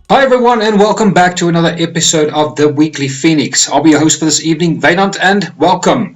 Hi everyone and welcome back to another episode of The Weekly Phoenix. I'll be your host for this evening, Vaynant, and welcome.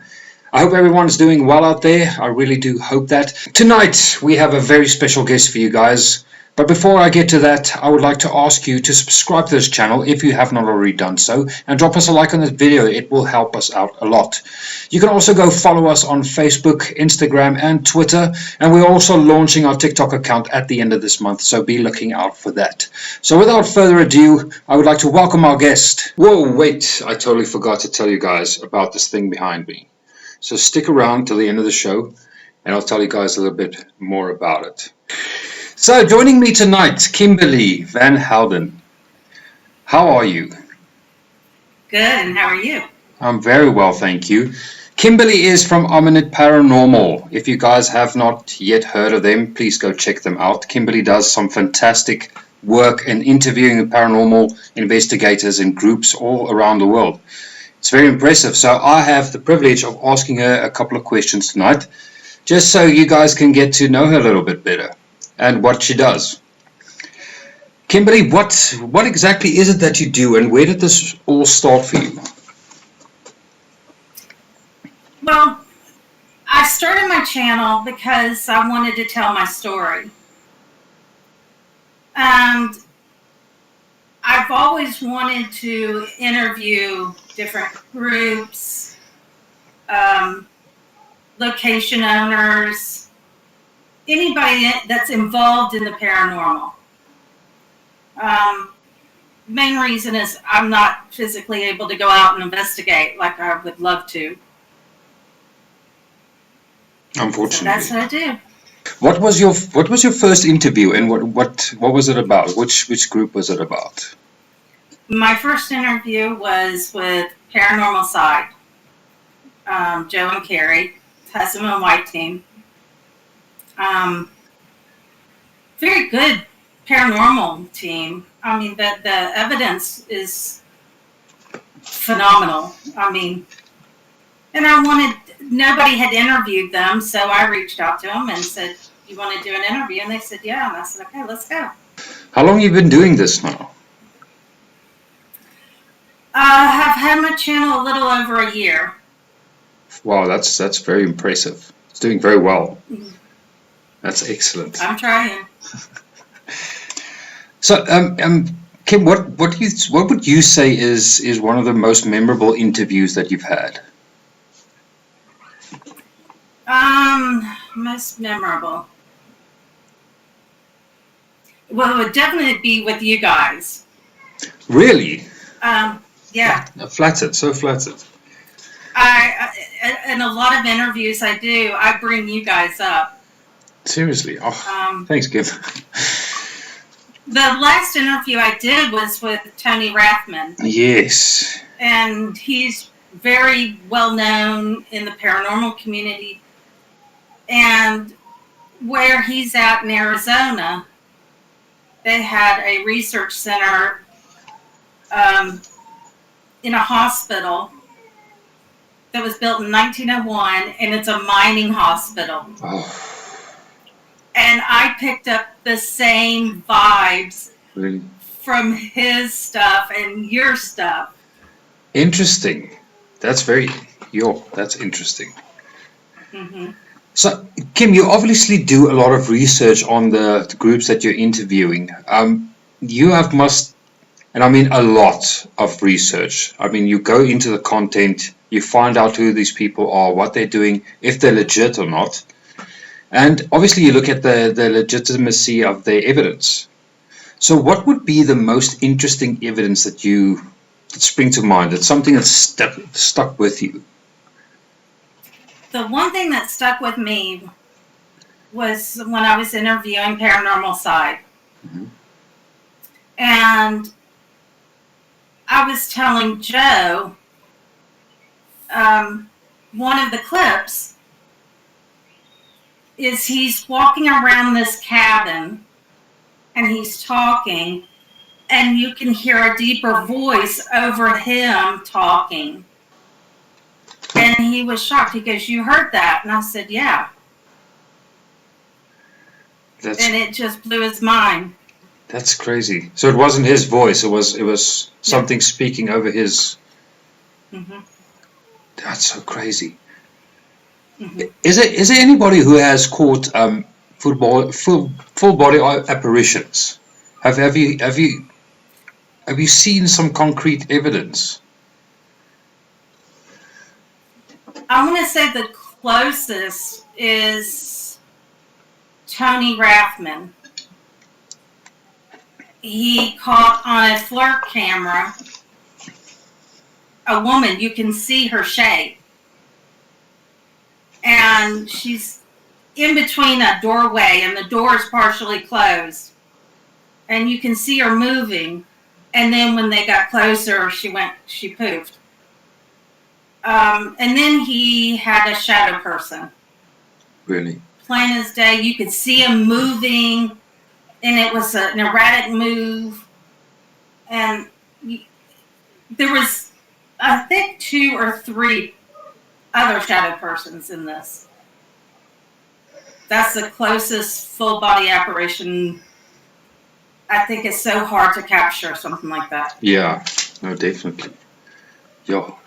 I hope everyone's doing well out there. I really do hope that. Tonight we have a very special guest for you guys. But before I get to that, I would like to ask you to subscribe to this channel if you have not already done so, and drop us a like on this video. It will help us out a lot. You can also go follow us on Facebook, Instagram, and Twitter, and we're also launching our TikTok account at the end of this month, so be looking out for that. So without further ado, I would like to welcome our guest. Whoa, wait, I totally forgot to tell you guys about this thing behind me. So stick around till the end of the show, and I'll tell you guys a little bit more about it. So joining me tonight, Kimberley van Halden. How are you? Good, and how are you? I'm very well, thank you. Kimberley is from AmeNed Paranormal. If you guys have not yet heard of them, please go check them out. Kimberley does some fantastic work in interviewing paranormal investigators in groups all around the world. It's very impressive. So I have the privilege of asking her a couple of questions tonight, just so you guys can get to know her a little bit better and what she does. Kimberley, what exactly is it that you do, and where did this all start for you? Well, I started my channel because I wanted to tell my story. And I've always wanted to interview different groups, location owners, anybody that's involved in the paranormal. Main reason is I'm not physically able to go out and investigate like I would love to. Unfortunately. So that's what I do. What was your first interview, and what was it about? Which group was it about? My first interview was with Paranormal Side, Joe and Carrie, husband and wife team. Very good paranormal team. I mean, the evidence is phenomenal. I mean, and nobody had interviewed them, so I reached out to them and said, "You want to do an interview?" And they said, "Yeah." And I said, "Okay, let's go." How long have you been doing this now? I have had my channel a little over a year. Wow, that's very impressive. It's doing very well. That's excellent. I'm trying. So, Kim, what would you say is one of the most memorable interviews that you've had? Most memorable. Well, it would definitely be with you guys. Really? Yeah. Flattered, so flattered. In a lot of interviews I do, I bring you guys up. Seriously? Oh, thanks, Kim. The last interview I did was with Tony Rathman. Yes. And he's very well known in the paranormal community. And where he's at in Arizona, they had a research center in a hospital that was built in 1901, and it's a mining hospital. Oh. And I picked up the same vibes Really? from his stuff and your stuff. Interesting. That's interesting. Mm-hmm. So, Kim, you obviously do a lot of research on the groups that you're interviewing. You must, and I mean a lot of research. I mean, you go into the content, you find out who these people are, what they're doing, if they're legit or not. And obviously you look at the legitimacy of their evidence. So what would be the most interesting evidence that spring to mind? That's something that's stuck with you? The one thing that stuck with me was when I was interviewing Paranormal Side. Mm-hmm. And I was telling Joe one of the clips is he's walking around this cabin and he's talking, and you can hear a deeper voice over him talking. And he was shocked. He goes, "You heard that?" And I said, "Yeah." And it just blew his mind. That's crazy. So it wasn't his voice. It was something speaking over his. Mm-hmm. That's so crazy. Mm-hmm. Is there anybody who has caught full body apparitions? Have you seen some concrete evidence? I want to say the closest is Tony Rathman. He caught on a flirt camera a woman. You can see her shape, and she's in between a doorway, and the door is partially closed, and you can see her moving. And then when they got closer, she poofed. And then he had a shadow person. Really? Plain as day, you could see him moving, and it was an erratic move. And there was, I think, 2 or 3 other shadow persons in this. That's the closest full body apparition. I think it's so hard to capture something like that. Yeah, no, definitely. Yo,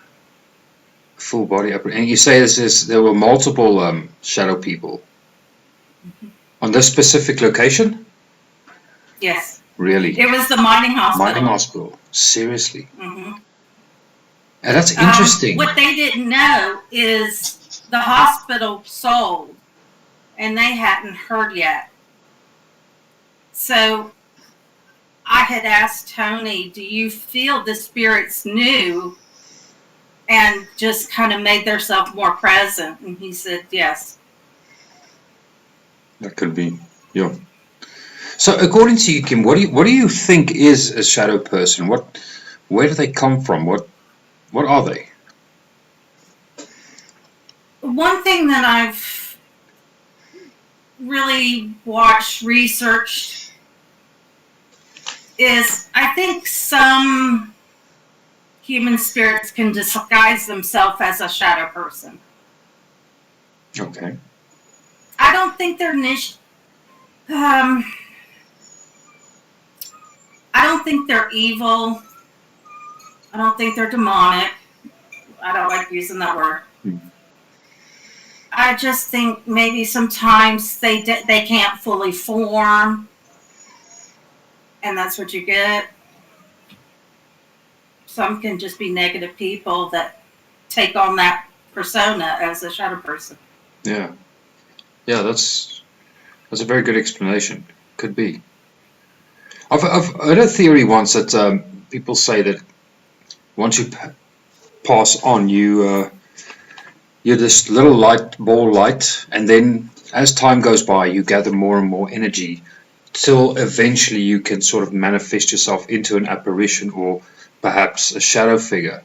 full body apparition. And you say there were multiple shadow people on this specific location? Yes. Really? It was the mining hospital. Mining hospital. Seriously. Mm-hmm. And that's interesting. What they didn't know is the hospital sold, and they hadn't heard yet. So I had asked Tony, do you feel the spirits knew and just kind of made themselves more present? And he said, yes. That could be. Yeah. So according to you, Kim, what do you think is a shadow person? Where do they come from? What are they? One thing that I've really watched, researched, is I think some human spirits can disguise themselves as a shadow person. Okay. I don't think they're I don't think they're evil. I don't think they're demonic. I don't like using that word. I just think maybe sometimes they can't fully form, and that's what you get. Some can just be negative people that take on that persona as a shadow person. Yeah. Yeah, that's a very good explanation. Could be. I've heard a theory once that people say that once you pass on, you're this little ball light, and then as time goes by, you gather more and more energy, till eventually you can sort of manifest yourself into an apparition or perhaps a shadow figure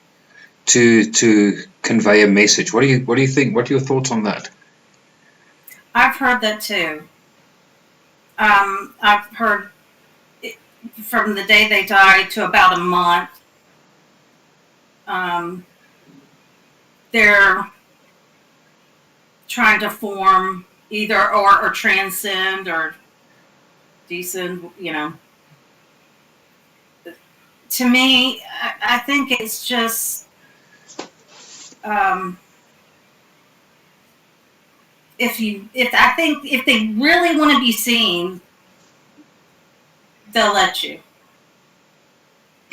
to convey a message. What do you think? What are your thoughts on that? I've heard that too. I've heard from the day they died to about a month. They're trying to form either or transcend or descend, To me, I think it's just if they really want to be seen, they'll let you.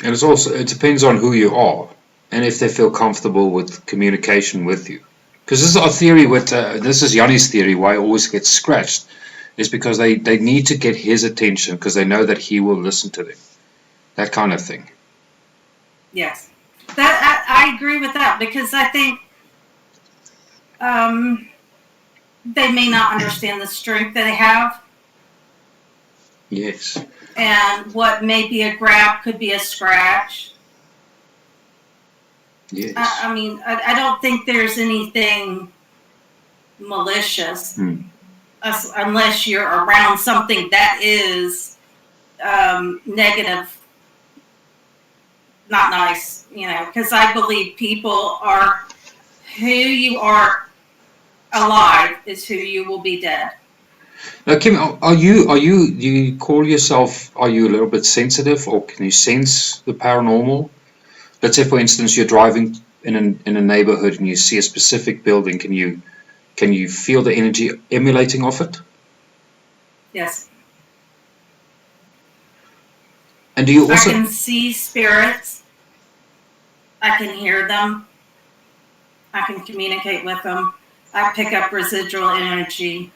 And it depends on who you are and if they feel comfortable with communication with you. Because this is our theory this is Yanni's theory, why it always gets scratched, is because they need to get his attention because they know that he will listen to them. That kind of thing. Yes. I agree with that because I think they may not understand the strength that they have. Yes. And what may be a grab could be a scratch. Yes. I mean, I don't think there's anything malicious unless you're around something that is negative, not nice, because I believe people are who you are alive is who you will be dead. Now, Kim, do you call yourself, are you a little bit sensitive, or can you sense the paranormal? Let's say, for instance, you're driving in a neighborhood and you see a specific building. Can you feel the energy emanating off it? Yes. And do you I also? can see spirits. I can hear them. I can communicate with them. I pick up residual energy.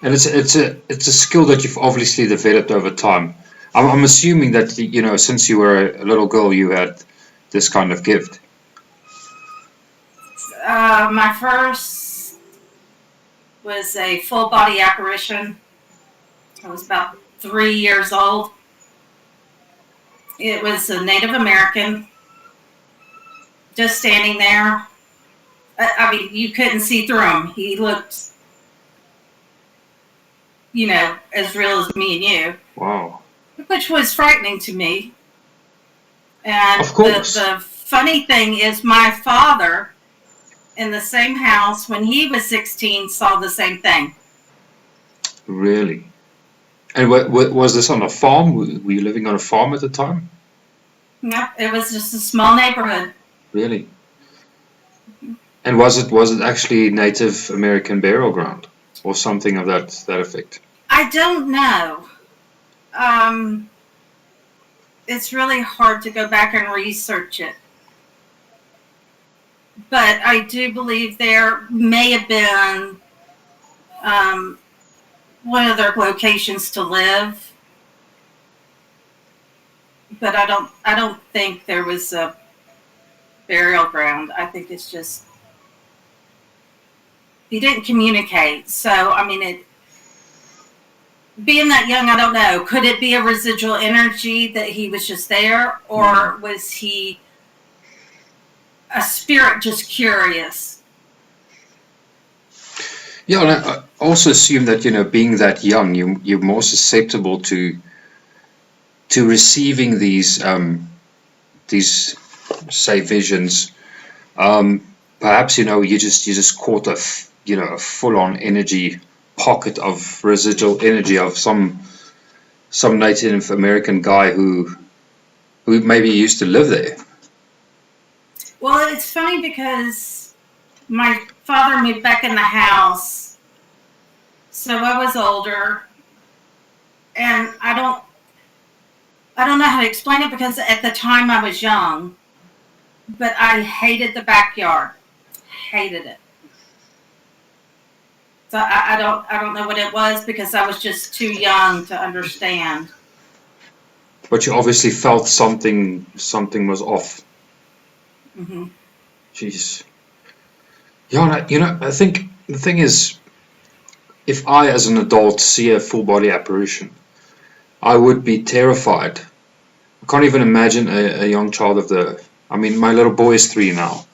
And it's a skill that you've obviously developed over time. I'm assuming that since you were a little girl, you had this kind of gift. My first was a full body apparition. I was about 3 years old. It was a Native American just standing there. I mean, you couldn't see through him. He looked, as real as me and you. Wow. Which was frightening to me. And Of course. the funny thing is, my father, in the same house when he was 16, saw the same thing. Really? And was this on a farm? Were you living on a farm at the time? Yep, it was just a small neighborhood. Really? And was it actually Native American burial ground or something of that effect? I don't know. It's really hard to go back and research it. But I do believe there may have been one of their locations to live. But I don't think there was a burial ground. I think it's just he didn't communicate. So I mean, being that young, I don't know. Could it be a residual energy that he was just there, or was he a spirit just curious? Yeah, and I also assume that being that young, you're more susceptible to receiving these say visions. Perhaps you just caught a full on energy pocket of residual energy of some Native American guy who maybe used to live there. Well, it's funny because my father moved back in the house, so I was older, and I don't know how to explain it because at the time I was young, but I hated the backyard, hated it. So I don't know what it was because I was just too young to understand. But you obviously felt something was off. Mm-hmm. Jeez. Yeah, I think the thing is, if I, as an adult, see a full body apparition, I would be terrified. I can't even imagine a young child I mean, my little boy is 3 now,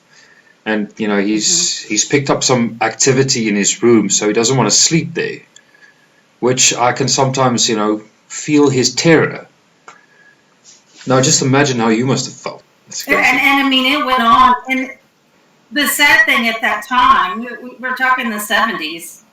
and he's picked up some activity in his room, so he doesn't want to sleep there, which I can sometimes feel his terror. Now, just imagine how you must have felt. And I mean, it went on. And the sad thing at that time, we're talking the 70s,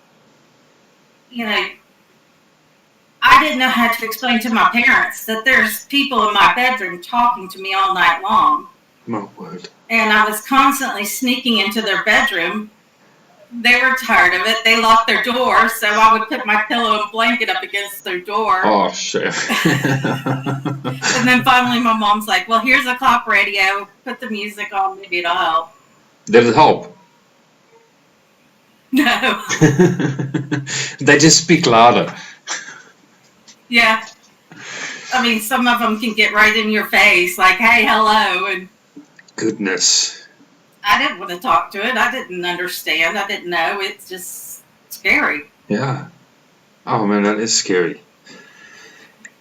I didn't know how to explain to my parents that there's people in my bedroom talking to me all night long. My word. And I was constantly sneaking into their bedroom. They were tired of it. They locked their door, so I would put my pillow and blanket up against their door. Oh, shit. And then finally my mom's like, well, here's a clock radio. Put the music on. Maybe it'll help. Did it help? No. They just speak louder. Yeah. I mean, some of them can get right in your face, like, hey, hello. And goodness. I didn't want to talk to it. I didn't understand. I didn't know. It's just scary. Yeah. Oh, man, that is scary.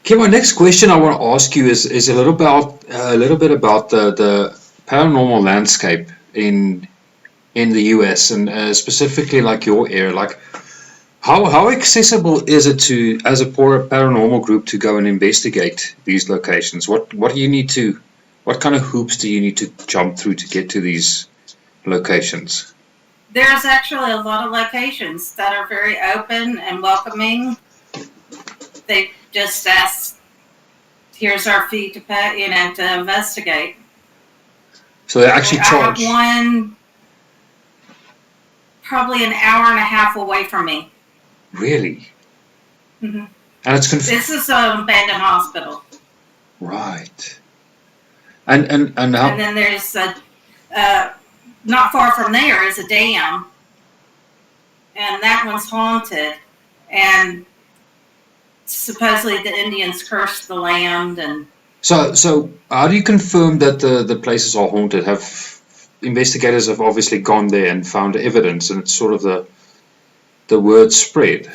Okay, my next question I want to ask you is a little bit about the paranormal landscape in the U.S. and specifically like your area. Like, how accessible is it to, as a paranormal group, to go and investigate these locations? What do you need to, what kind of hoops do you need to jump through to get to these locations? There's actually a lot of locations that are very open and welcoming. They just ask, here's our fee to pay, to investigate. So they actually charge. I have one probably an hour and a half away from me. Really? Mm-hmm. And it's this is an abandoned hospital. Right. And how? And then there's not far from there is a dam, and that one's haunted, and supposedly the Indians cursed the land. And so how do you confirm that the places are haunted? Have investigators have obviously gone there and found evidence, and it's sort of the word spread.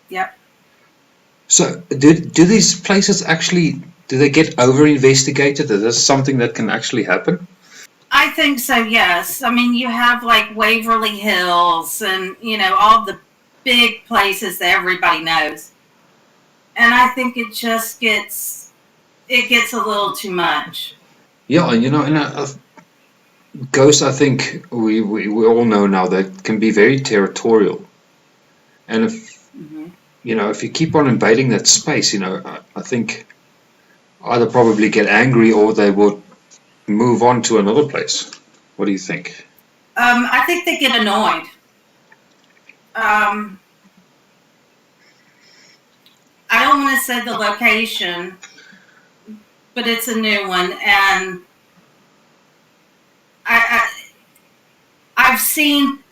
Yep. So do these places actually, do they get over investigated? Is this something that can actually happen? I think so, yes. I mean, you have like Waverly Hills and, all the big places that everybody knows. And I think it just gets a little too much. Yeah, and ghosts, I think we all know now, that can be very territorial. And if you keep on invading that space, I think either probably get angry or they will move on to another place. What do you think? I think they get annoyed. I don't want to say the location, but it's a new one, and I've seen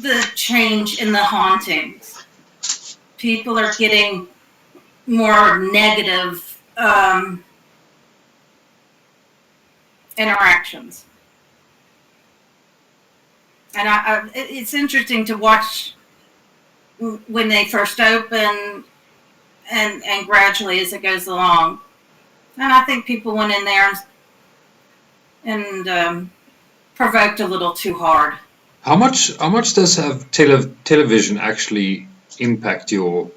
the change in the hauntings. People are getting more negative interactions. And it's interesting to watch when they first open and gradually as it goes along. And I think people went in there and provoked a little too hard. How much does have television actually impact your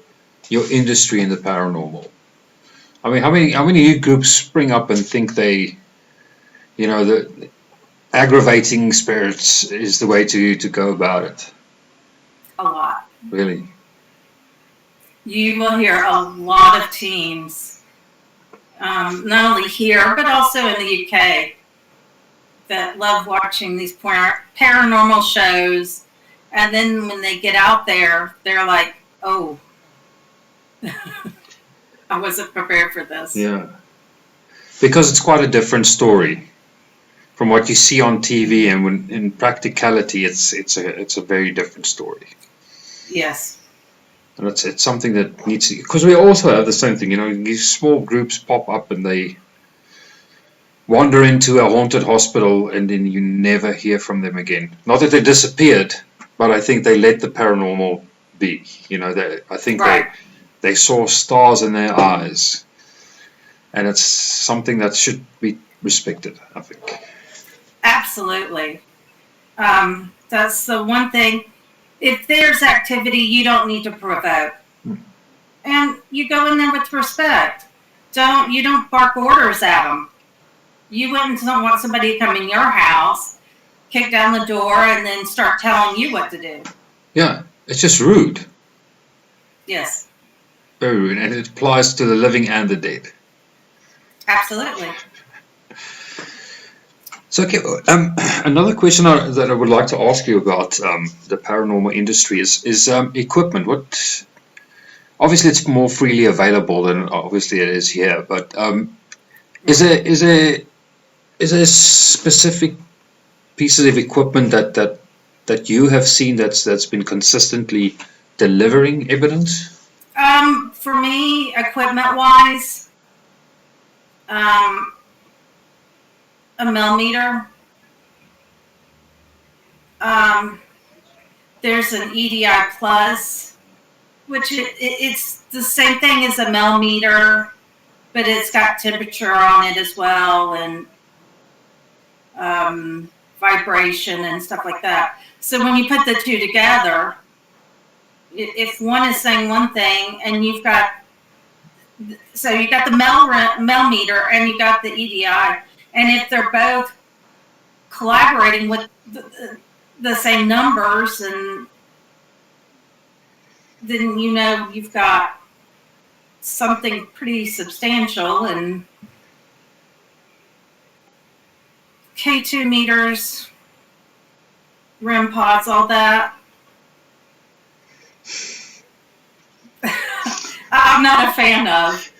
industry in the paranormal? I mean, how many new groups spring up and think the aggravating spirits is the way to go about it? A lot. Really? You will hear a lot of teams, not only here, but also in the UK, that love watching these paranormal shows. And then when they get out there, they're like, oh, I wasn't prepared for this. Yeah. Because it's quite a different story from what you see on TV, and when in practicality, it's a very different story. Yes. And it's something that needs to, because we also have the same thing, these small groups pop up and they wander into a haunted hospital and then you never hear from them again. Not that they disappeared, but I think they let the paranormal be. I think right. they saw stars in their eyes, and it's something that should be respected, I think. Absolutely. That's the one thing. If there's activity, you don't need to provoke. And you go in there with respect. You don't bark orders at them. You wouldn't want somebody to come in your house, kick down the door, and then start telling you what to do. Yeah, it's just rude. Yes. Very rude, and it applies to the living and the dead. Absolutely. So, okay, another question that I would like to ask you about the paranormal industry is equipment. Obviously, it's more freely available than obviously it is here, but is there specific pieces of equipment that you have seen that's been consistently delivering evidence? For me, equipment-wise, a millimeter. There's an EDI Plus, which it's the same thing as a millimeter, but it's got temperature on it as well, and vibration and stuff like that. So when you put the two together, if one is saying one thing and you've got the millimeter and you got the EDI, and if they're both collaborating with the same numbers, and then you've got something pretty substantial. And K2 meters, REM pods, all that. I'm not a fan of.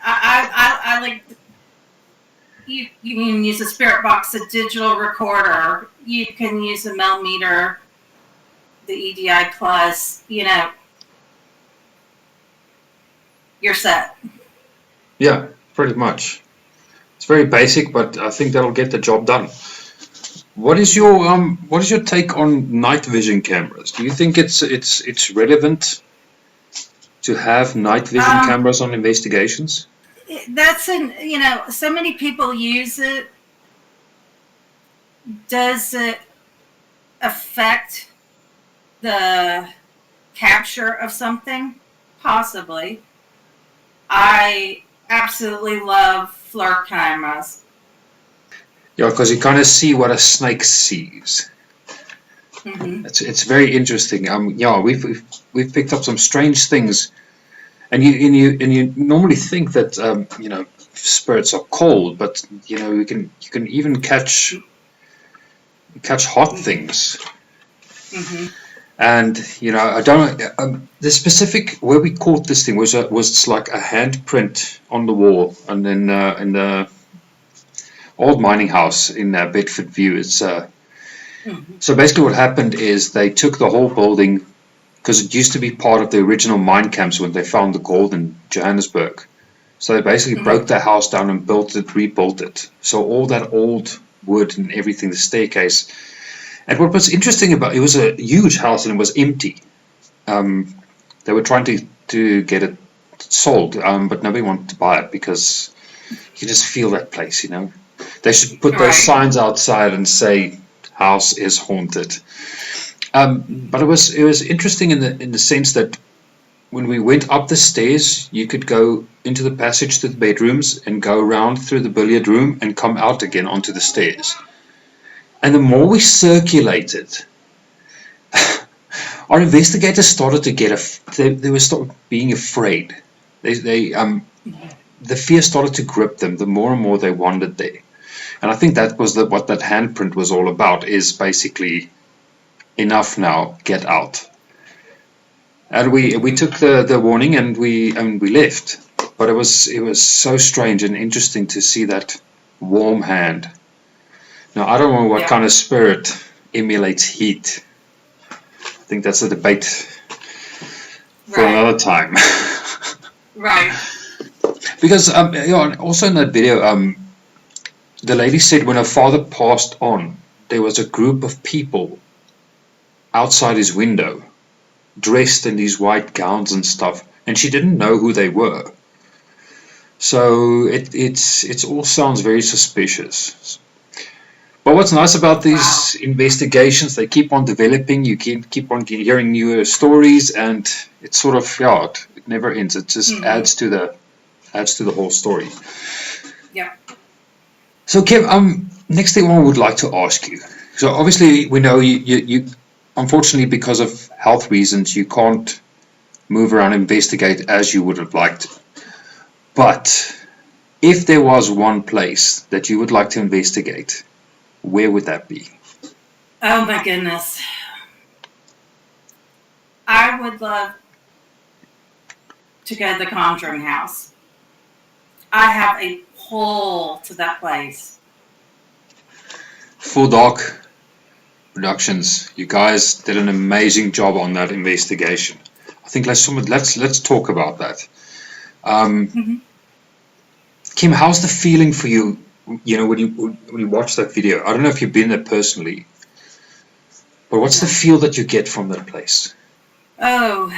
I like. You can use a spirit box, a digital recorder. You can use a Mel meter, the EDI plus. You're set. Yeah, pretty much. It's very basic, but I think that'll get the job done. What is your take on night vision cameras? Do you think it's relevant to have night vision cameras on investigations? That's so many people use it. Does it affect the capture of something? Possibly. I absolutely love FLIR cameras. Yeah, because you kind of see what a snake sees. Mm-hmm. It's very interesting. Yeah, we've picked up some strange things, and you normally think that spirits are cold, but you can even catch hot things. Mm-hmm. And I don't know, the specific where we caught this thing was like a handprint on the wall, and then in the old mining house in Bedford View. It's So basically what happened is they took the whole building, because it used to be part of the original mine camps when they found the gold in Johannesburg. So they basically broke the house down and rebuilt it. So all that old wood and everything, the staircase. And what was interesting about it was a huge house and it was empty. They were trying to get it sold, but nobody wanted to buy it because you just feel that place, They should put those signs outside and say, "House is haunted." But it was interesting in the sense that when we went up the stairs, you could go into the passage to the bedrooms and go around through the billiard room and come out again onto the stairs. And the more we circulated, our investigators started to they were start being afraid. The fear started to grip them the more and more they wandered there. And I think that was what that handprint was all about, is basically, enough now, get out. And we took the warning and we left. But it was so strange and interesting to see that warm hand. Now I don't know what kind of spirit emulates heat. I think that's a debate for another time. Right. Because also in that video, the lady said when her father passed on, there was a group of people outside his window, dressed in these white gowns and stuff, and she didn't know who they were. So it all sounds very suspicious. But what's nice about these investigations, they keep on developing. You keep on hearing newer stories, and it's sort of it never ends. It just adds to the whole story. Yeah. So Kim, next thing I would like to ask you. So obviously we know you unfortunately, because of health reasons, you can't move around and investigate as you would have liked. But if there was one place that you would like to investigate, where would that be? Oh my goodness. I would love to go to the Conjuring House. I have a pull to that place. Full Dark Productions, you guys did an amazing job on that investigation. I think let's talk about that. Kim, how's the feeling for you? When you watch that video? I don't know if you've been there personally, but what's the feel that you get from that place? Oh,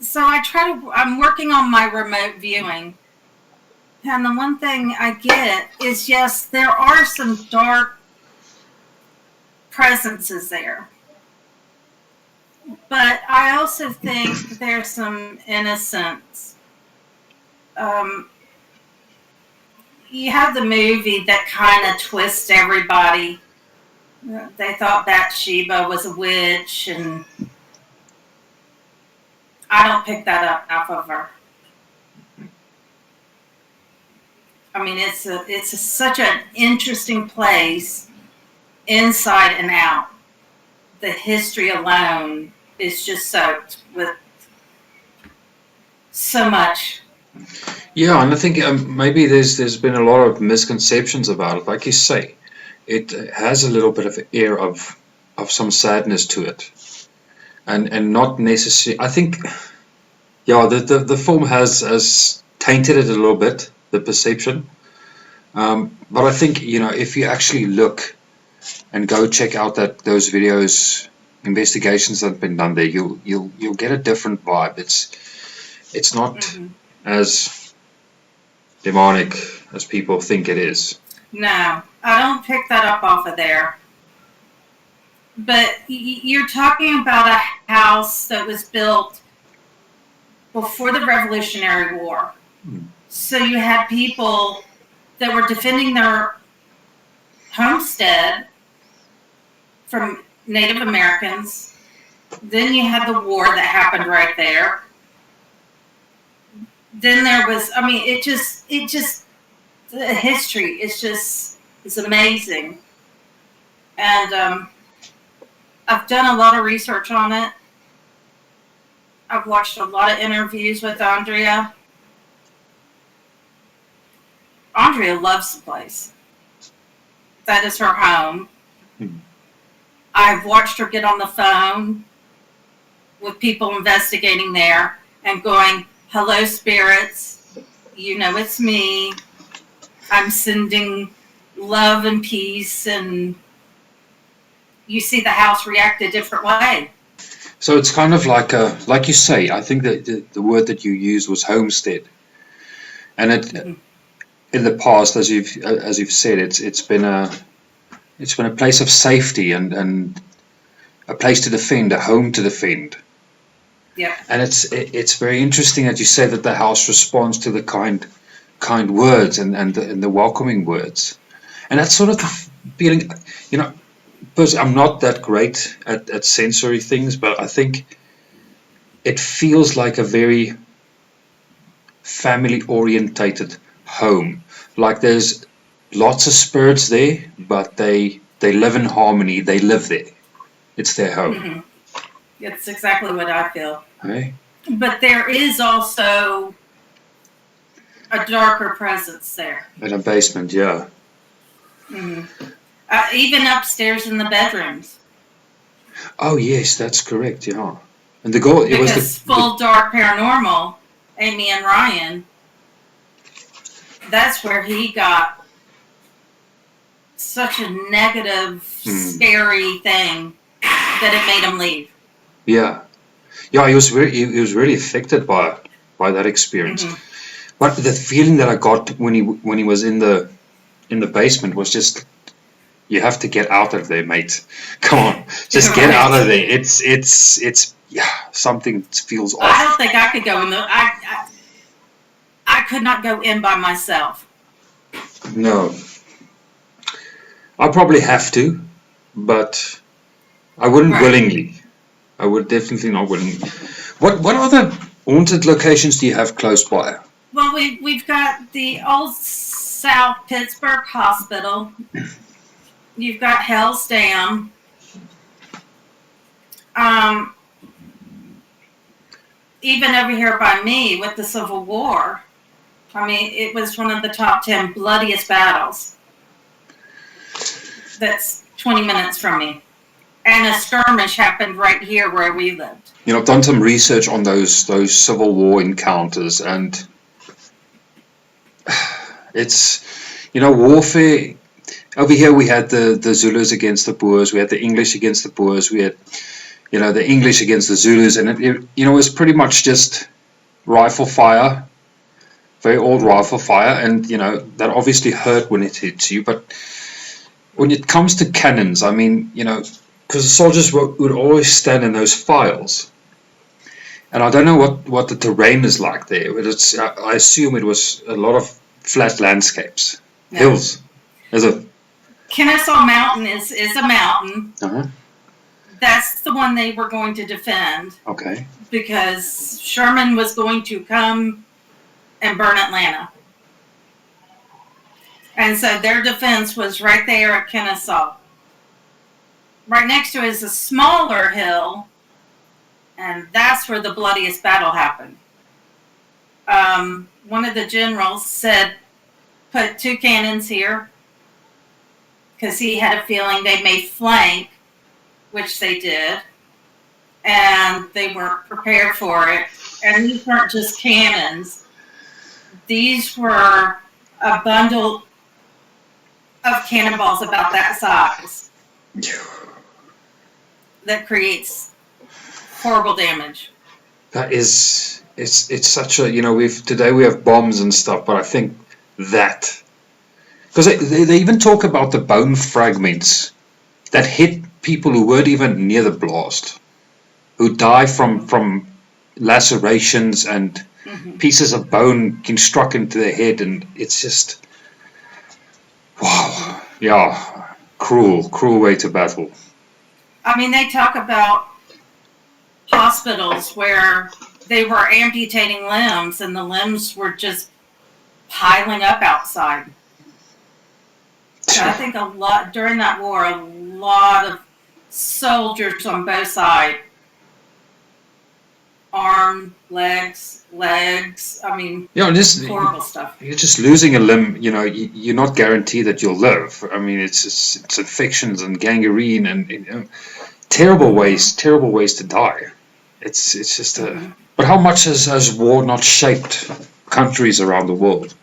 so I'm working on my remote viewing. And the one thing I get is, yes, there are some dark presences there. But I also think there's some innocence. you have the movie that kind of twists everybody. They thought Bathsheba was a witch, and I don't pick that up off of her. I mean, such an interesting place, inside and out. The history alone is just soaked with so much. Yeah, and I think maybe there's been a lot of misconceptions about it. Like you say, it has a little bit of air of some sadness to it, and not necessarily. I think, yeah, the film has tainted it a little bit, the perception. But I think, if you actually look and go check out those videos, investigations that have been done there, you'll get a different vibe. It's not as demonic as people think it is. No, I don't pick that up off of there. But you're talking about a house that was built before the Revolutionary War. So you had people that were defending their homestead from Native Americans. Then you had the war that happened right there. Then there was, I mean, it just, the history is amazing. And I've done a lot of research on it. I've watched a lot of interviews with Andrea. Andrea loves the place. That is her home. I've watched her get on the phone with people investigating there and going, "Hello, spirits. You know it's me. I'm sending love and peace." And you see the house react a different way. So it's kind of like you say, I think that the word that you used was homestead. And it, in the past, as you've said, it's been a place of safety and a place to defend, a home to defend. Yeah. And it's very interesting that you say that the house responds to the kind words and the welcoming words. And that's sort of the feeling, because I'm not that great at sensory things, but I think it feels like a very family orientated home. Like there's lots of spirits there, but they live in harmony. They live there. It's their home. That's exactly what I feel. Hey? But there is also a darker presence there. In a basement, yeah. Even upstairs in the bedrooms. Oh yes, that's correct. Yeah. And the goal it was the Full Dark Paranormal, Amy and Ryan. That's where he got such a negative, scary thing that it made him leave. Yeah, he was really affected by that experience. But the feeling that I got when he was in the basement was just, you have to get out of there, mate. Come on, just get out of there. It's something feels off. I don't think I could go in the. I could not go in by myself. No, I probably have to, but I wouldn't willingly. I would definitely not willingly. What other haunted locations do you have close by? Well, we've got the old South Pittsburgh Hospital. You've got Hell's Dam. Even over here by me with the Civil War, I mean, it was one of the top 10 bloodiest battles. That's 20 minutes from me. And a skirmish happened right here where we lived. I've done some research on those Civil War encounters, and it's, warfare. Over here we had the Zulus against the Boers, we had the English against the Boers, we had, the English against the Zulus, and it was pretty much just rifle fire, very old rifle fire, and that obviously hurt when it hits you. But when it comes to cannons, I mean, because the soldiers would always stand in those files, and I don't know what the terrain is like there, but I assume it was a lot of flat landscapes, No. hills. Is it? Kennesaw Mountain is a mountain. Uh-huh. That's the one they were going to defend. Okay. Because Sherman was going to come and burn Atlanta. And so their defense was right there at Kennesaw. Right next to it is a smaller hill, and that's where the bloodiest battle happened. One of the generals said, put 2 cannons here, because he had a feeling they may flank, which they did, and they weren't prepared for it. And these weren't just cannons. These were a bundle of cannonballs about that size that creates horrible damage. That is, it's such a, today we have bombs and stuff, but I think that, because they even talk about the bone fragments that hit people who weren't even near the blast, who die from lacerations and pieces of bone getting struck into their head, and it's just, wow, yeah, cruel way to battle. I mean, they talk about hospitals where they were amputating limbs and the limbs were just piling up outside. So I think during that war, a lot of soldiers on both sides, arm, legs, I mean, horrible stuff. You're just losing a limb, you're not guaranteed that you'll live. I mean, it's infections and gangrene and terrible ways to die. It's just a... But how much has war not shaped countries around the world?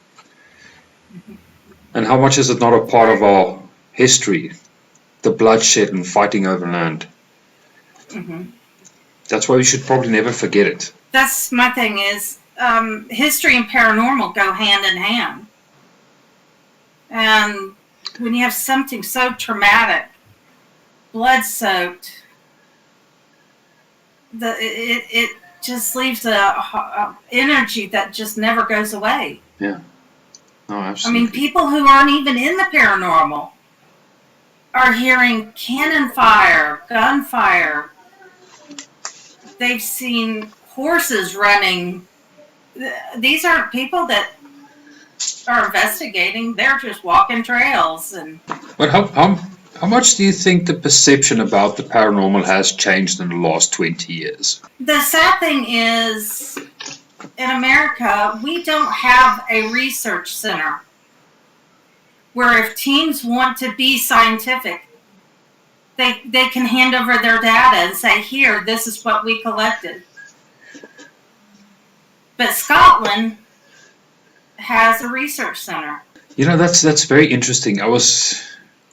And how much is it not a part of our history? The bloodshed and fighting over land. That's why we should probably never forget it. That's my thing is, history and paranormal go hand in hand. And when you have something so traumatic, blood-soaked, it just leaves a energy that just never goes away. Yeah. Oh, absolutely. I mean, people who aren't even in the paranormal are hearing cannon fire, gunfire. They've seen horses running. These aren't people that are investigating. They're just walking trails. But how much do you think the perception about the paranormal has changed in the last 20 years? The sad thing is, in America, we don't have a research center where if teams want to be scientific, they can hand over their data and say, here, this is what we collected. But Scotland has a research center. That's very interesting.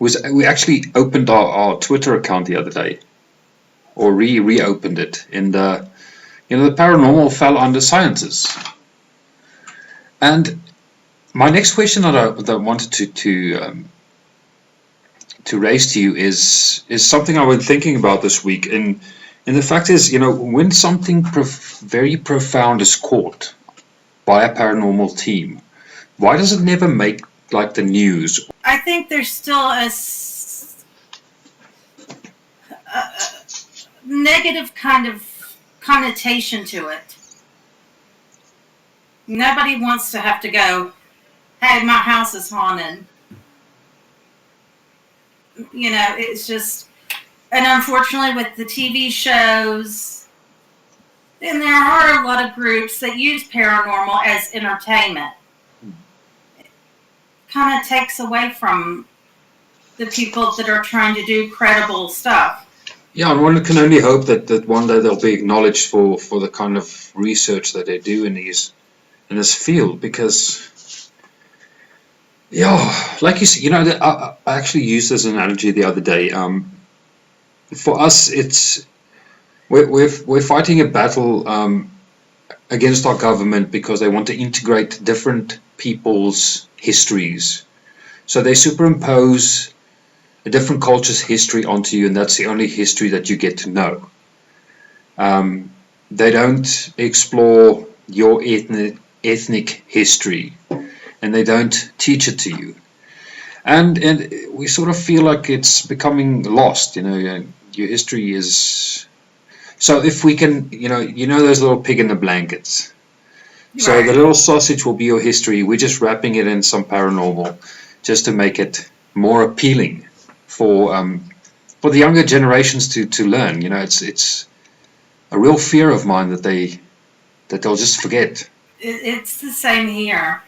We actually opened our Twitter account the other day, or reopened it, and the paranormal fell under sciences. And my next question that I wanted to raise to you is something I've been thinking about this week, and the fact is, when something very profound is caught by a paranormal team, why does it never make the news? I think there's still a negative kind of connotation to it. Nobody wants to have to go, hey, my house is haunted. It's just, and unfortunately with the TV shows, and there are a lot of groups that use paranormal as entertainment. It kind of takes away from the people that are trying to do credible stuff. Yeah, and one can only hope that one day they'll be acknowledged for the kind of research that they do in this field, because like you said, I actually used this analogy the other day. For us, it's we're fighting a battle against our government because they want to integrate different people's histories. So they superimpose a different culture's history onto you, and that's the only history that you get to know. They don't explore your ethnic history. and they don't teach it to you. And we sort of feel like it's becoming lost. Your history is. So if we can, those little pig in the blankets. So the Right. little sausage will be your history. We're just wrapping it in some paranormal, just to make it more appealing for the younger generations to learn. It's a real fear of mine that they'll just forget. It's the same here.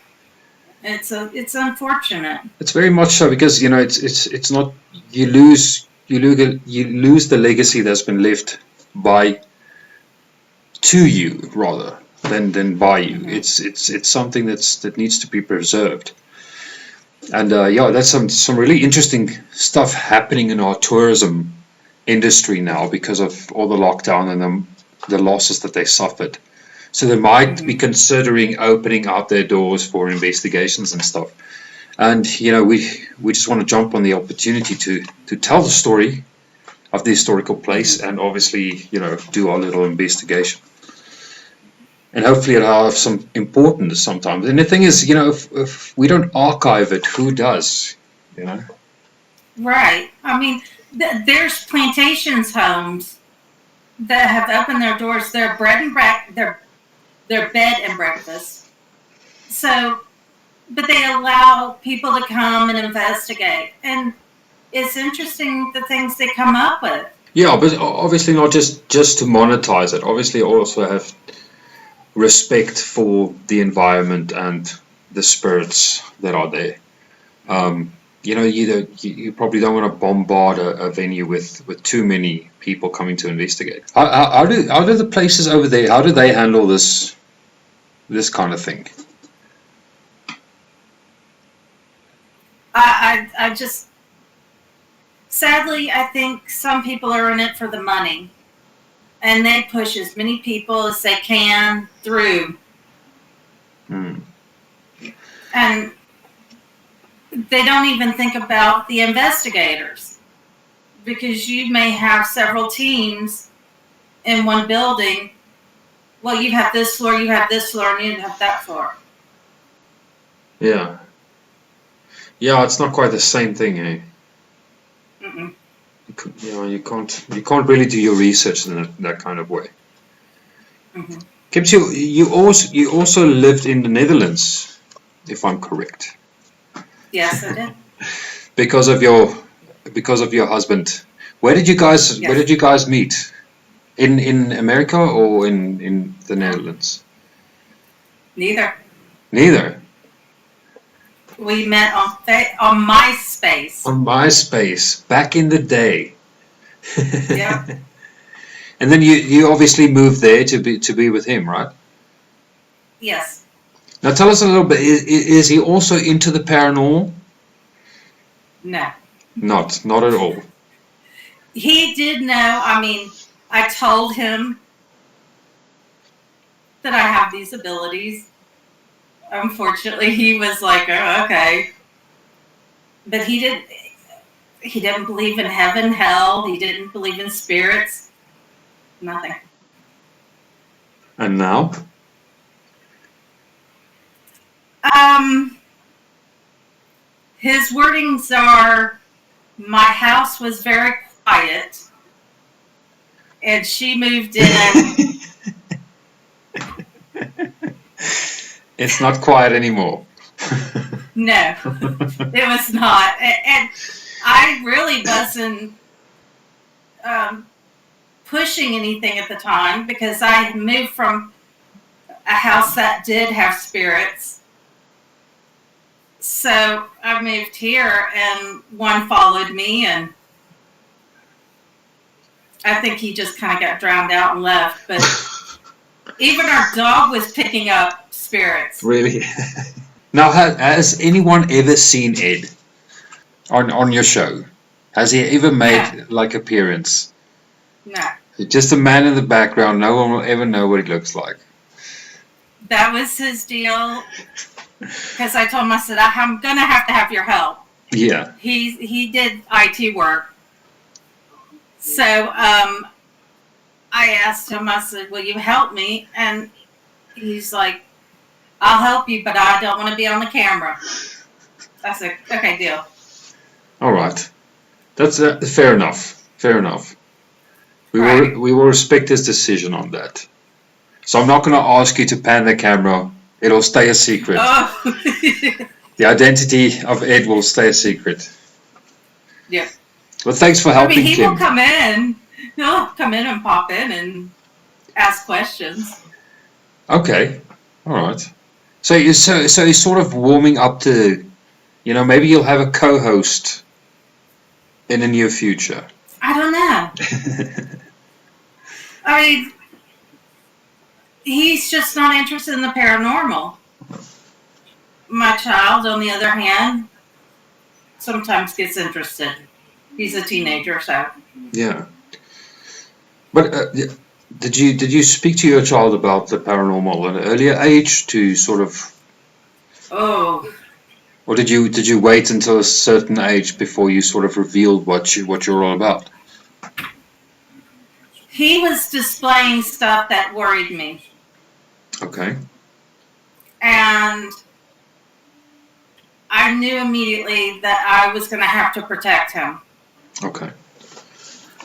It's unfortunate. It's very much so, because it's not, you lose the legacy that's been left by to you, rather than by you. Mm-hmm. It's something that needs to be preserved. And yeah, that's some really interesting stuff happening in our tourism industry now because of all the lockdown and the losses that they suffered. So they might be Mm-hmm. considering opening up their doors for investigations and stuff. And we just want to jump on the opportunity to tell the story of the historical place, Mm-hmm. and obviously do our little investigation. And hopefully it'll have some importance sometimes. And the thing is, if we don't archive it, who does? You know. Right. I mean, there's plantations homes that have opened their doors. They're their bed and breakfast. So, but they allow people to come and investigate, and it's interesting the things they come up with. Yeah, but obviously not just to monetize it. Obviously also have respect for the environment and the spirits that are there. You probably don't want to bombard a venue with too many people coming to investigate. How do the places over there? How do they handle this kind of thing? I just sadly I think some people are in it for the money, and they push as many people as they can through, Hmm. and they don't even think about the investigators, because you may have several teams in one building. Well, you have this floor, you have this floor, and you have that floor. Yeah, yeah, it's not quite the same thing, eh? Mm-mm. You can't really do your research in that kind of way. Mm-hmm. Kips, you also lived in the Netherlands, if I'm correct, Yes, I did. because of your husband. Where did you guys meet? In America or in the No, Netherlands? neither. Neither. We met on MySpace. On MySpace back in the day. Yep. And then you obviously moved there to be with him, right? Yes. Now tell us a little bit. Is he also into the paranormal? No. Not at all. He did know. I mean, I told him that I have these abilities. Unfortunately, he was like, "Oh, okay," but he didn't. He didn't believe in heaven, hell. He didn't believe in spirits. Nothing. And now? Um, his wordings are, "My house was very quiet, and she moved in." It's not quiet anymore. No, it was not, and I really wasn't pushing anything at the time, because I had moved from a house that did have spirits. So I moved here, and one followed me, and I think he just kind of got drowned out and left. But even our dog was picking up spirits. Really? Now, has anyone ever seen Ed on your show? Has he ever made like appearance? No, Just a man in the background. No one will ever know what he looks like. that was his deal. Because I told him, I said, I'm gonna have to have your help. Yeah. He did IT work, so I asked him. I said, "Will you help me?" And he's like, I'll help you, but I don't want to be on the camera. I said, okay, deal. All right. That's fair enough. Fair enough. We will respect his decision on that. So I'm not going to ask you to pan the camera. It'll stay a secret. Oh. The identity of Ed will stay a secret. Yeah. Well, thanks for helping, he Kim. will come in. He'll come in and pop in and ask questions. Okay. All right. So he's sort of warming up to, maybe you'll have a co-host in the near future. I don't know. I mean, he's just not interested in the paranormal. My child, on the other hand, sometimes gets interested. He's a teenager, so. Yeah. But did you speak to your child about the paranormal at an earlier age to sort of? Oh. Or did you wait until a certain age before you sort of revealed what you're all about? He was displaying stuff that worried me. Okay. And I knew immediately that I was going to have to protect him. Okay.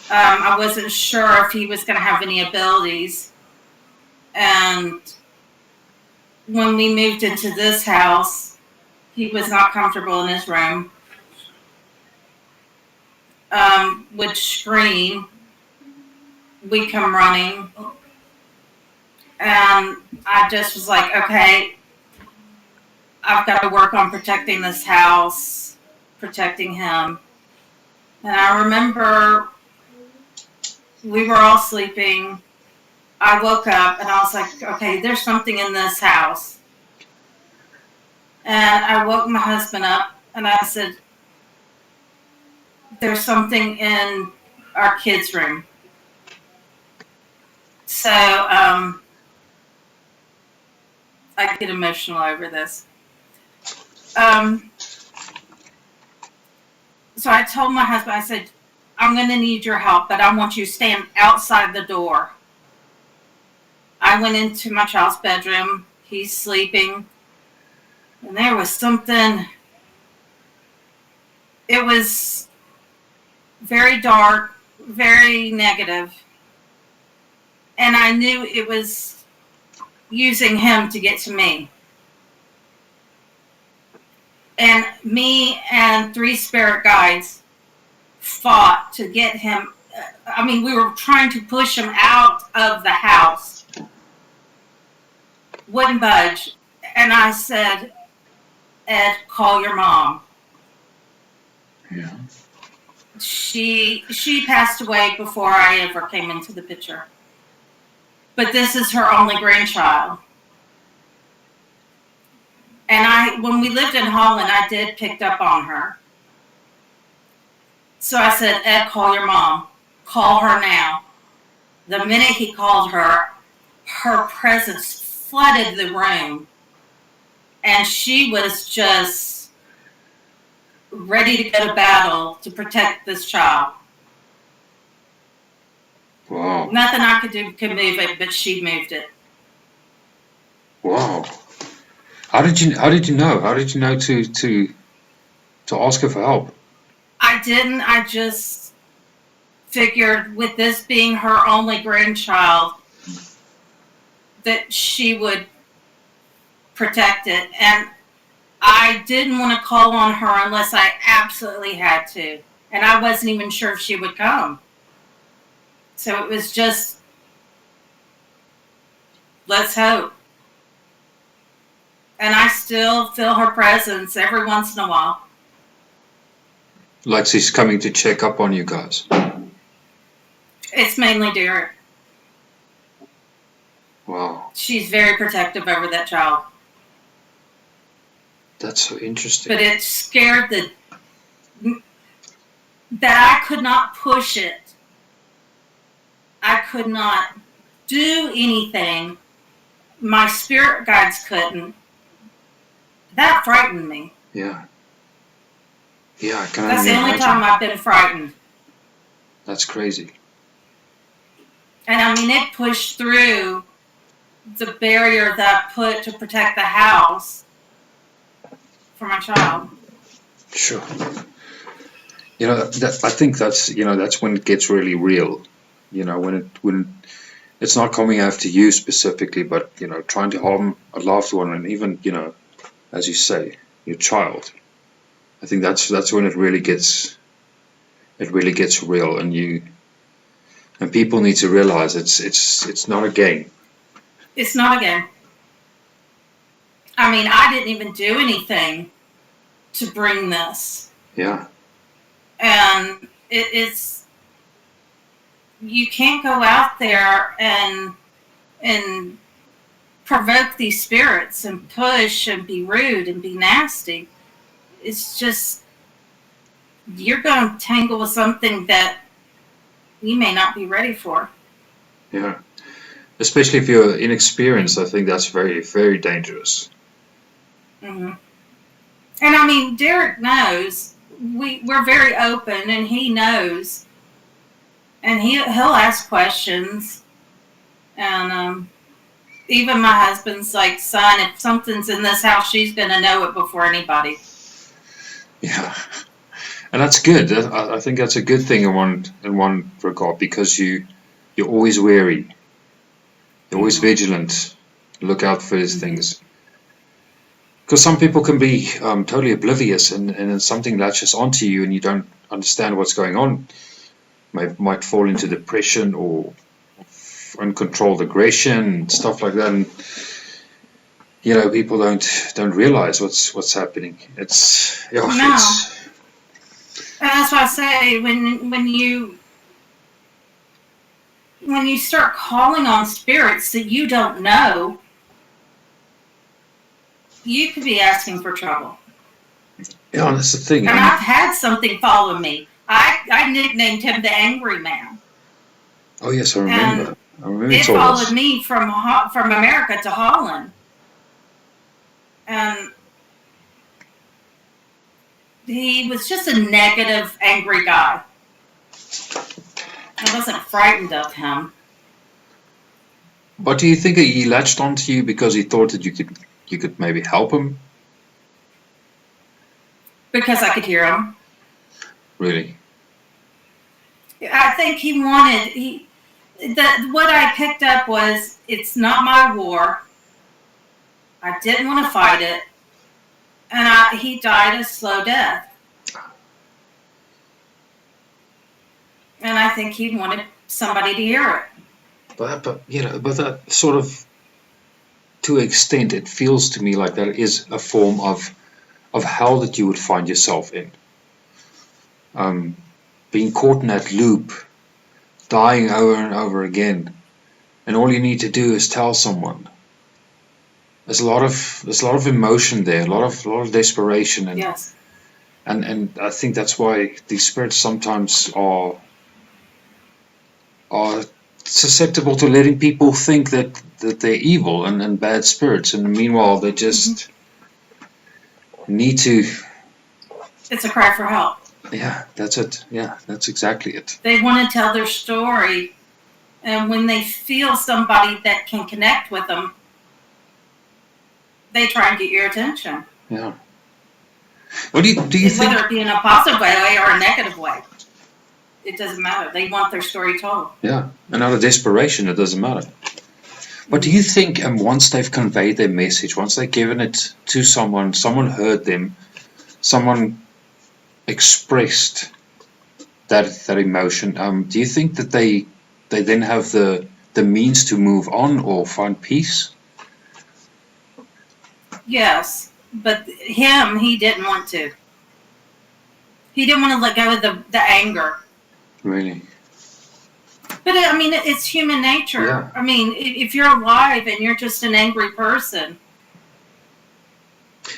I wasn't sure if he was going to have any abilities. And when we moved into this house, he was not comfortable in his room. Would scream. We come running. And I just was like, okay, I've got to work on protecting this house, protecting him. And I remember we were all sleeping. I woke up and I was like, okay, there's something in this house. And I woke my husband up and I said, there's something in our kids' room. So I get emotional over this. So I told my husband, I said, I'm going to need your help, but I want you to stand outside the door. I went into my child's bedroom. He's sleeping. And there was something. It was very dark, very negative. And I knew it was using him to get to me. And me and 3 spirit guides fought to get him. I mean, we were trying to push him out of the house. Wouldn't budge. And I said, Ed, call your mom. Yeah. She passed away before I ever came into the picture. But this is her only grandchild. And when we lived in Holland, I did pick up on her. So I said, Ed, call your mom. Call her now. The minute he called her, her presence flooded the room. And she was just ready to go to battle to protect this child. Wow. Nothing I could do could move it, but she moved it. Wow. How did you know? How did you know to ask her for help? I didn't. I just figured with this being her only grandchild that she would protect it. And I didn't want to call on her unless I absolutely had to. And I wasn't even sure if she would come. So it was just, let's hope. And I still feel her presence every once in a while. Like she's coming to check up on you guys. It's mainly Derek. Wow. She's very protective over that child. That's so interesting. But it scared that I could not push it. I could not do anything. My spirit guides couldn't. That frightened me. Yeah. Yeah, I can That's the only time I've been frightened. That's crazy. And I mean, it pushed through the barrier that I put to protect the house for my child. Sure. I think that's when it gets really real. When it's not coming after you specifically, but trying to harm a loved one, and even as you say, your child. I think that's when it really gets real, and people need to realize it's not a game. It's not a game. I mean, I didn't even do anything to bring this. Yeah. And it's, you can't go out there and provoke these spirits and push and be rude and be nasty. It's just, you're going to tangle with something that you may not be ready for. Yeah. Especially if you're inexperienced, I think that's very, very dangerous. Mm-hmm. And I mean, Derek knows. We're very open, and he knows. And he'll ask questions. And even my husband's like, son, if something's in this house, she's going to know it before anybody. Yeah. And that's good. I think that's a good thing in one regard, because you're always wary. You're always vigilant. Look out for these things. Because some people can be totally oblivious, and then something latches onto you and you don't understand what's going on. Might fall into depression or uncontrolled aggression, stuff like that. And people don't realize what's happening. It's No. And that's why I say when you start calling on spirits that you don't know, you could be asking for trouble. Yeah, that's the thing. And I've had something follow me. I nicknamed him the Angry Man. Oh yes, I remember. And it followed me from America to Holland. And he was just a negative, angry guy. I wasn't frightened of him. But do you think he latched onto you because he thought that you could maybe help him? Because I could hear him. Really? I think he wanted, what I picked up was, it's not my war. I didn't want to fight it. And he died a slow death. And I think he wanted somebody to hear it. But that sort of, to an extent, it feels to me like that is a form of hell that you would find yourself in. Being caught in that loop, dying over and over again, and all you need to do is tell someone. There's a lot of emotion there, a lot of desperation, and yes. And I think that's why these spirits sometimes are susceptible to letting people think that they're evil and bad spirits, and meanwhile they just need to. It's a cry for help. Yeah, that's it. Yeah, that's exactly it. They want to tell their story, and when they feel somebody that can connect with them, they try and get your attention. Yeah. What do you think? Whether it be in a positive way or a negative way, it doesn't matter. They want their story told. Yeah, and out of desperation, it doesn't matter. But do you think once they've conveyed their message, once they've given it to someone heard them, someone expressed that emotion, do you think that they then have the means to move on or find peace? Yes, but he didn't want to. He didn't want to let go of the anger. Really? But I mean, it's human nature. Yeah. I mean, if you're alive and you're just an angry person,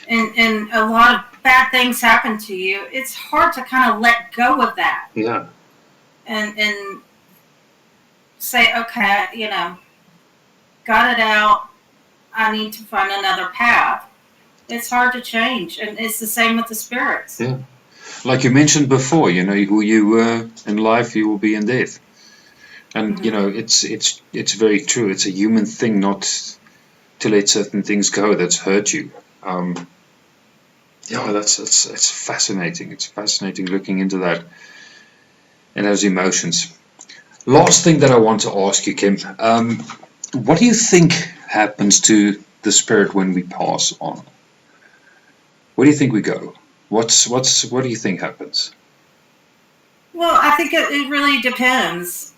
and a lot of bad things happen to you, it's hard to kind of let go of that. Yeah. And say, okay, got it out. I need to find another path. It's hard to change, and it's the same with the spirits. Yeah. Like you mentioned before, who you were in life, you will be in death. And it's very true. It's a human thing not to let certain things go that's hurt you. It's fascinating. It's fascinating looking into that and those emotions. Last thing that I want to ask you, Kim, what do you think happens to the spirit when we pass on? Where do you think we go? What do you think happens? Well, I think it really depends.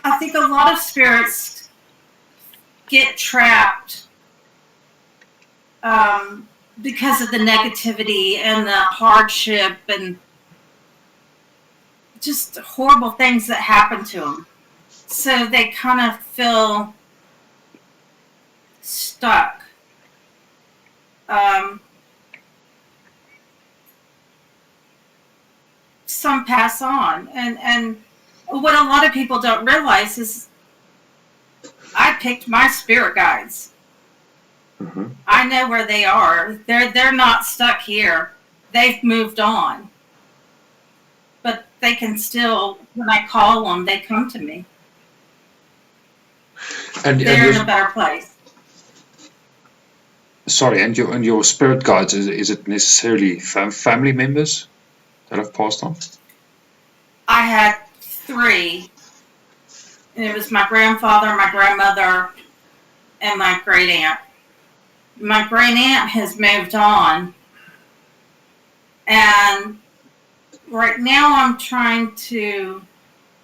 I think a lot of spirits get trapped because of the negativity and the hardship and just horrible things that happen to them. So they kind of feel stuck. Some pass on. And what a lot of people don't realize is I picked my spirit guides. Mm-hmm. I know where they are. They're not stuck here. They've moved on. But they can still, when I call them, they come to me. And they're in a better place. Sorry, and your spirit guides, is it necessarily family members that have passed on? I had 3. And it was my grandfather, my grandmother, and my great aunt. My great aunt has moved on. And right now I'm trying to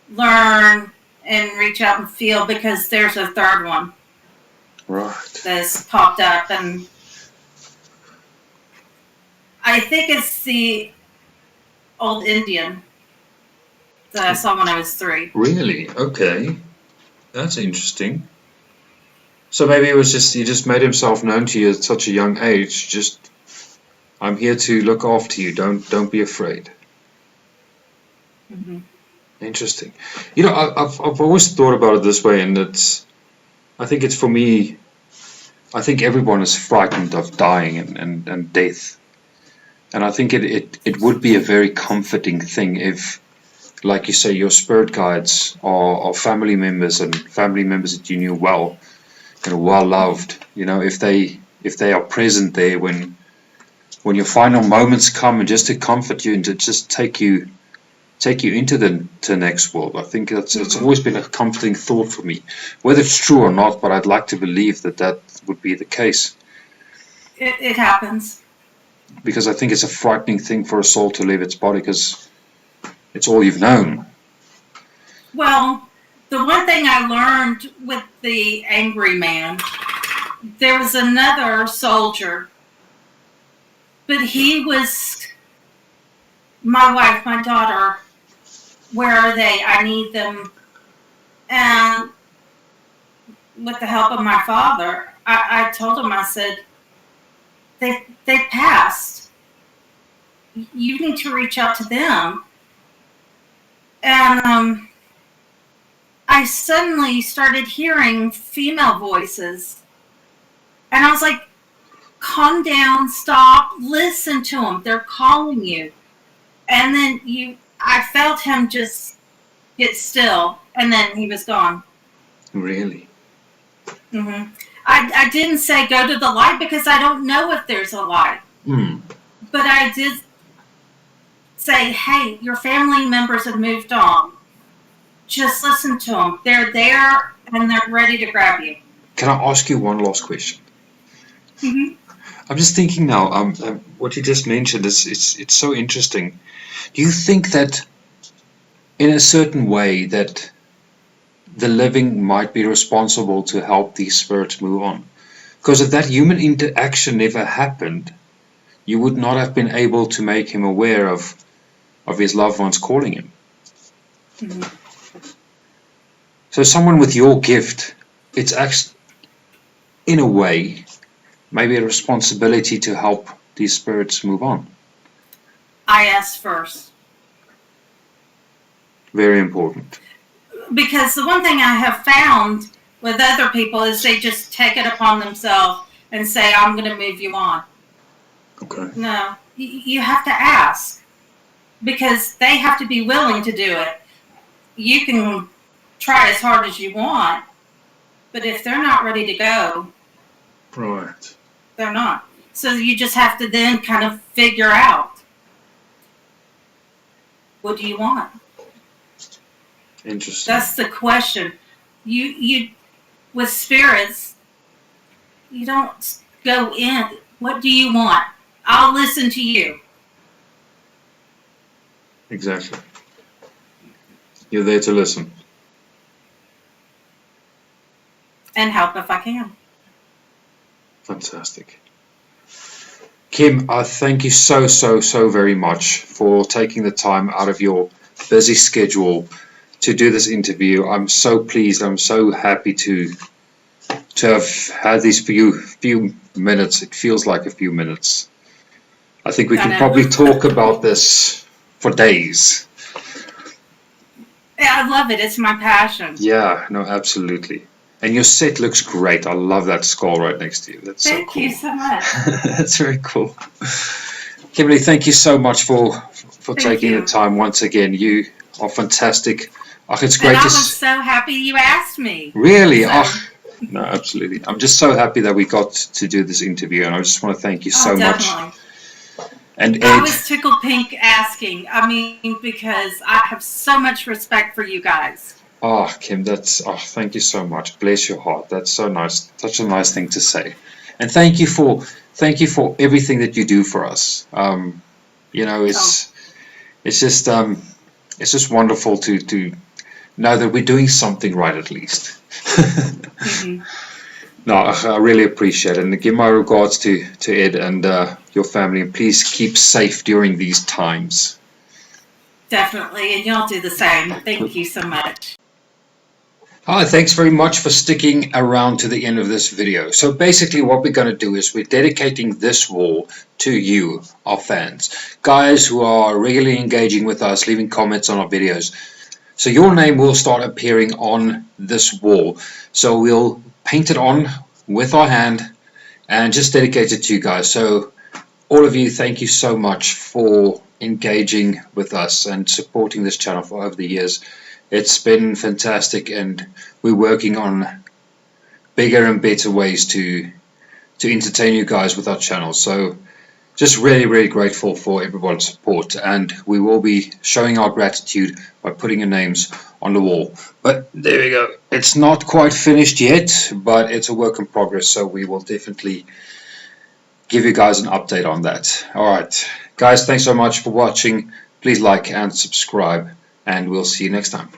learn and reach out and feel because there's a third one. Right. That's popped up. And I think it's the old Indian that I saw when I was 3. Really? Okay. That's interesting. So maybe it was he just made himself known to you at such a young age. Just, I'm here to look after you. Don't be afraid. Mm-hmm. Interesting. I've always thought about it this way, and I think it's for me. I think everyone is frightened of dying and death, and I think it would be a very comforting thing if, like you say, your spirit guides are family members and family members that you knew well, well loved. If they are present there when your final moments come, and just to comfort you and to just take you into the next world. I think it's always been a comforting thought for me, whether it's true or not. But I'd like to believe that would be the case. It happens. Because I think it's a frightening thing for a soul to leave its body, because it's all you've known. Well, the one thing I learned with the angry man, there was another soldier, but he was my wife, my daughter. Where are they? I need them. And with the help of my father, I told him, I said, they passed. You need to reach out to them. And I suddenly started hearing female voices. And I was like, calm down, stop, listen to them. They're calling you. And then I felt him just get still, and then he was gone. Really? Mm-hmm. I didn't say go to the light because I don't know if there's a light. Mm. But I did say, hey, your family members have moved on. Just listen to them. They're there, and they're ready to grab you. Can I ask you one last question? Mm-hmm. I'm just thinking now, what you just mentioned it's so interesting. Do you think that in a certain way that the living might be responsible to help these spirits move on? Because if that human interaction never happened, you would not have been able to make him aware of his loved ones calling him. Mm-hmm. So someone with your gift, it's actually, in a way, maybe a responsibility to help these spirits move on. I asked first. Very important. Because the one thing I have found with other people is they just take it upon themselves and say, I'm going to move you on. Okay. No, you have to ask. Because they have to be willing to do it. You can try as hard as you want, But if they're not ready to go, Right. they're not. So you just have to then kind of figure out, what do you want? Interesting. That's the question. You with spirits, you don't go in. What do you want? I'll listen to you. Exactly. You're there to listen. And help if I can. Fantastic. Kim, I thank you so very much for taking the time out of your busy schedule to do this interview. I'm so pleased. I'm so happy to have had these few minutes. It feels like a few minutes. I think we can probably talk about this for days. Yeah, I love it. It's my passion. Yeah, no, absolutely. And your set looks great. I love that skull right next to you. That's so cool. Thank you so much. That's very cool. Kimberly, thank you so much for taking the time once again. You are fantastic. It's great. And I was so happy you asked me. Really? So. No, absolutely. I'm just so happy that we got to do this interview, and I just want to thank you so much. And I was tickled pink asking. I mean, because I have so much respect for you guys. Oh, Kim, thank you so much. Bless your heart. That's so nice. Such a nice thing to say. And thank you for everything that you do for us. It's just wonderful to know that we're doing something right at least. Mm-hmm. No, I really appreciate it. And give my regards to Ed and your family. And please keep safe during these times. Definitely. And y'all do the same. Thank you so much. Hi, thanks very much for sticking around to the end of this video. So basically what we're going to do is we're dedicating this wall to you, our fans. Guys who are regularly engaging with us, leaving comments on our videos. So your name will start appearing on this wall. So we'll paint it on with our hand and just dedicate it to you guys. So all of you, thank you so much for engaging with us and supporting this channel for over the years. It's been fantastic, and we're working on bigger and better ways to entertain you guys with our channel. So just really grateful for everyone's support, and we will be showing our gratitude by putting your names on the wall. But there we go. It's not quite finished yet, but it's a work in progress, so we will definitely give you guys an update on that. Alright guys, thanks so much for watching. Please like and subscribe, and we'll see you next time.